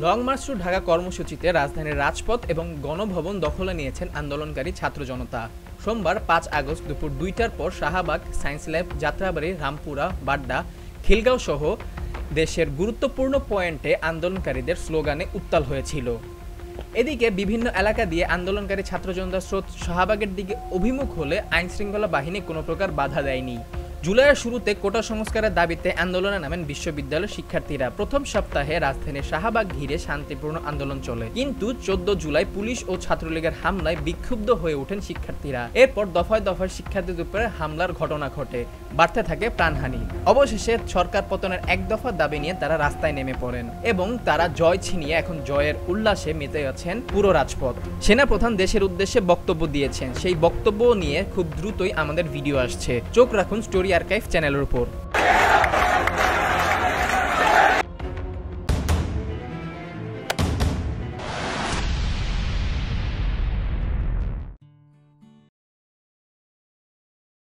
Long March two Dhaka কর্মসূচিতে রাজধানীর রাজপথ এবং গণভবন দখলে নিয়েছেন আন্দোলনকারী ছাত্র জনতা। সোমবার ৫ আগস্ট দুপুর ২টার পর শাহবাগ, সায়েন্স ল্যাব, যাত্রাবাড়ি, রামপুরা, বাড্ডা, খিলগাঁও সহ দেশের গুরুত্বপূর্ণ পয়েন্টে আন্দোলনকারীদের স্লোগানে উত্তাল হয়েছিল। এদিকে বিভিন্ন এলাকা দিয়ে আন্দোলনকারী ছাত্র জনতার স্রোত শাহবাগের দিকে অভিমুখ হলে আইনশৃঙ্খলা বাহিনী কোনো প্রকার বাধা দেয়নি। জুলাইয়ের শুরুতে কোটা সংস্কারের দাবিতে আন্দোলনে নামেন বিশ্ববিদ্যালয়ের শিক্ষার্থীরা। প্রথম সপ্তাহে রাজধানীর শাহবাগ ঘিরে শান্তিপূর্ণ আন্দোলন চলে, কিন্তু ১৪ জুলাই পুলিশ ও ছাত্রলীগের হামলায় বিক্ষুব্ধ হয়ে ওঠেন শিক্ষার্থীরা। এরপর দফায় দফায় শিক্ষার্থীদের উপরে হামলার ঘটনা ঘটে, বাড়তে থাকে প্রাণহানি। অবশেষে সরকার পতনের এক দফা দাবি নিয়ে তারা রাস্তায় নেমে পড়েন এবং তারা জয় ছিনিয়ে এখন জয়ের উল্লাসে মেতে আছেন পুরো রাজপথ। সেনাপ্রধান দেশের উদ্দেশ্যে বক্তব্য দিয়েছেন, সেই বক্তব্য নিয়ে খুব দ্রুতই আমাদের ভিডিও আসছে। চোখ রাখুন স্টোরি আর্কাইভ চ্যানেলের উপর।